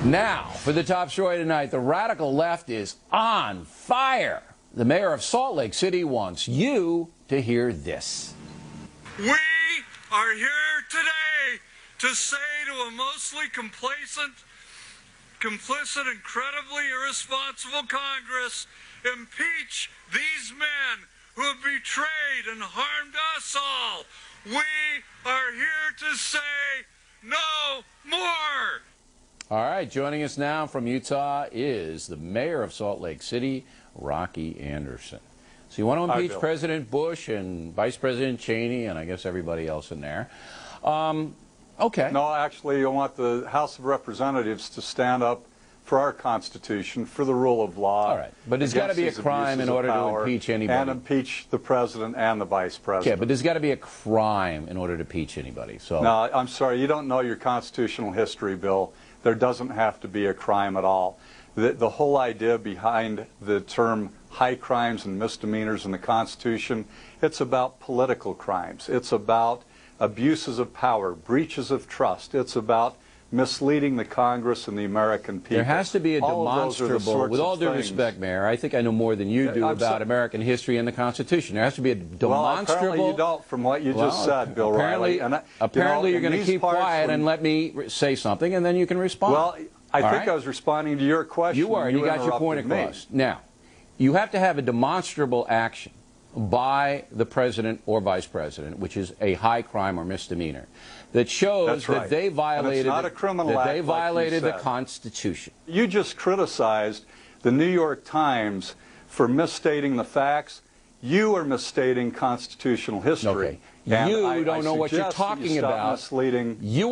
Now, for the top story tonight, the radical left is on fire. The mayor of Salt Lake City wants you to hear this. We are here today to say to a mostly complacent, complicit, incredibly irresponsible Congress, impeach these men who have betrayed and harmed us all. We are here to say no more. All right, joining us now from Utah is the mayor of Salt Lake City, Rocky Anderson. So you want to impeach President Bush and Vice President Cheney and I guess everybody else in there. Okay. No, actually, you want the House of Representatives to stand up for our Constitution, for the rule of law. All right, but there's got to be a crime in order to impeach anybody. And impeach the President and the Vice President. Okay, but there's got to be a crime in order to impeach anybody. So. No, I'm sorry, you don't know your constitutional history, Bill. There doesn't have to be a crime at all. The whole idea behind the term high crimes and misdemeanors in the Constitution, it's about political crimes. It's about abuses of power, breaches of trust. It's about misleading the Congress and the American people. There has to be a demonstrable, with all due respect, Mayor, I think I know more than you do about American history and the Constitution. There has to be a demonstrable... Well, apparently you don't, from what you just said, Bill Riley. And apparently you're going to keep quiet and let me say something, and then you can respond. Well, I think I was responding to your question. You are, and you got your point across. Now, you have to have a demonstrable action by the President or Vice President, which is a high crime or misdemeanor, that shows that they violated, the Constitution. You just criticized the New York Times for misstating the facts. You are misstating constitutional history. Okay. You don't know what you're talking about. Misleading. You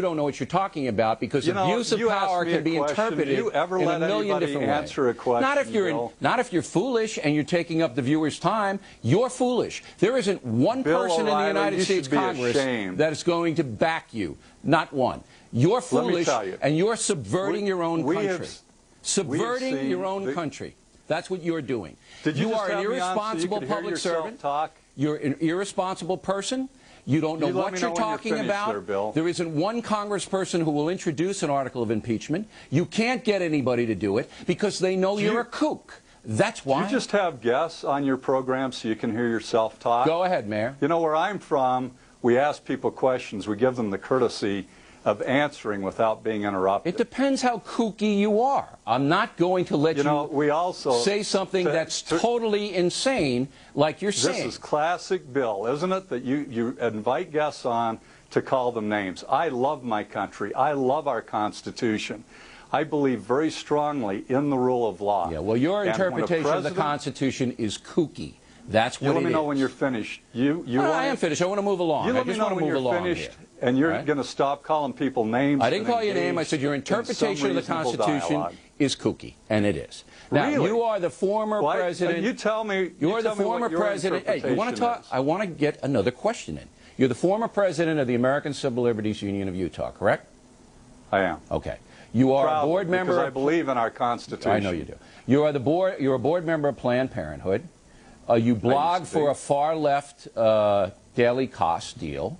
don't know what you're talking about because abuse of power can be interpreted in a million different ways. A question, not if you're foolish and you're taking up the viewer's time. You're foolish. There isn't one person in the United States Congress that is going to back you. Not one. You're foolish and you're subverting your own country. Subverting your own country. That's what you're doing. You are an irresponsible public servant. You're an irresponsible person. You don't know what you're talking about. There isn't one congressperson who will introduce an article of impeachment. You can't get anybody to do it because they know you're a kook. That's why. You just have guests on your program so you can hear yourself talk. Go ahead, Mayor. You know, where I'm from, we ask people questions. We give them the courtesy of answering without being interrupted. It depends how kooky you are. I'm not going to let you say something that's totally insane like you're saying. This is classic Bill, isn't it, that you invite guests on to call them names. I love my country. I love our Constitution. I believe very strongly in the rule of law. Yeah, well, your interpretation of the Constitution is kooky. That's what it is. You let me know when you're finished. I am finished. I want to move along. You let me know when you're finished, and you're going to stop calling people names. I didn't call you a name. I said your interpretation of the Constitution is kooky, and it is. Now, you are the former president. You tell me. You're the former president. Hey, you want to talk? I want to get another question in. You're the former president of the American Civil Liberties Union of Utah, correct? I am. Okay. You are a board member. Because I believe in our Constitution. I know you do. You are the board. You're a board member of Planned Parenthood. You blog for a far-left Daily Kos deal.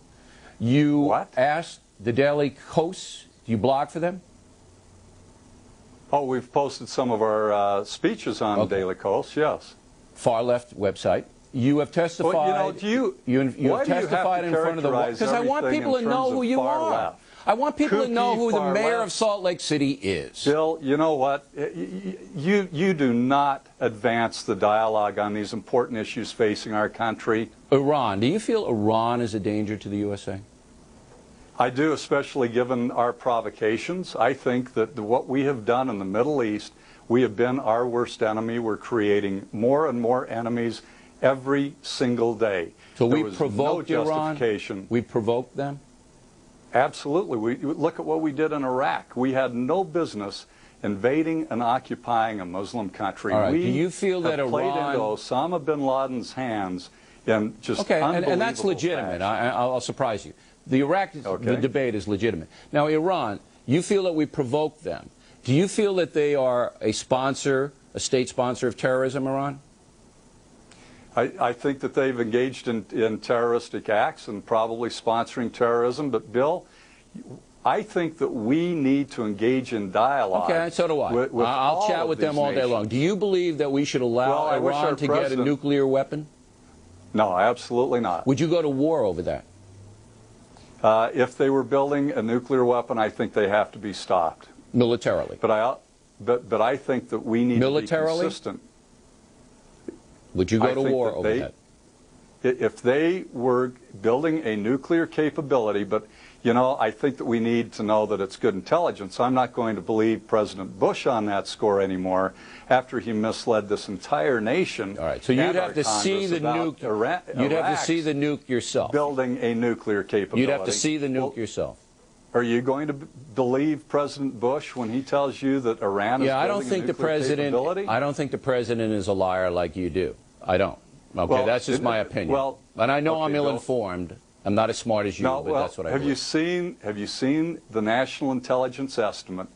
You asked the Daily Kos, do you blog for them? Oh, we've posted some of our speeches on Daily Kos, yes. Far-left website. You have testified. Well, you have testified in front of the world because I want people to know who you are. Left. I want people to know who the mayor of Salt Lake City is. Bill, you know what? You do not advance the dialogue on these important issues facing our country. Iran. Do you feel Iran is a danger to the USA? I do, especially given our provocations. I think that what we have done in the Middle East, we have been our worst enemy. We're creating more and more enemies every single day. So we provoked Iran? We provoked them? Absolutely. Look at what we did in Iraq. We had no business invading and occupying a Muslim country. All right. Do you feel that Iran played into Osama bin Laden's hands in just unbelievable and that's legitimate. I'll surprise you. The Iraq the debate is legitimate. Now, Iran, you feel that we provoked them. Do you feel that they are a sponsor, a state sponsor of terrorism, Iran? I think that they've engaged in terroristic acts and probably sponsoring terrorism. But, Bill, I think that we need to engage in dialogue. Okay, so do I. I'll chat with them all day long. Do you believe that we should allow Iran to get a nuclear weapon? No, absolutely not. Would you go to war over that? If they were building a nuclear weapon, I think they have to be stopped. Militarily? But I think that we need to be consistent. Would you go to war over that? If they were building a nuclear capability, but, you know, I think that we need to know that it's good intelligence. I'm not going to believe President Bush on that score anymore after he misled this entire nation. All right, so you'd have to see the nuke. You'd have to see the nuke yourself. Building a nuclear capability. You'd have to see the nuke yourself. Are you going to believe President Bush when he tells you that Iran is building a nuclear capability? I don't think the president is a liar like you do. I don't. Okay, well, that's just my opinion. Well, and I know I'm ill-informed. I'm not as smart as you, but that's what I believe. Have you seen the National Intelligence Estimate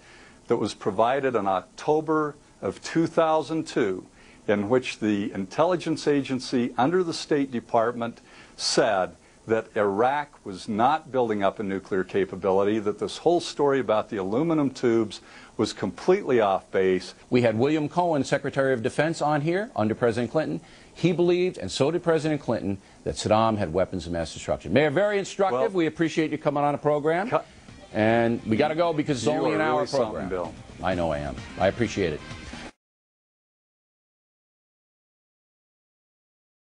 that was provided in October of 2002, in which the intelligence agency under the State Department said that Iraq was not building up a nuclear capability, that this whole story about the aluminum tubes was completely off base? We had William Cohen, Secretary of Defense, on here under President Clinton. He believed, and so did President Clinton, that Saddam had weapons of mass destruction. Mayor, very instructive. Well, we appreciate you coming on a program. And we got to go because it's only an hour program. Bill. I know I am. I appreciate it.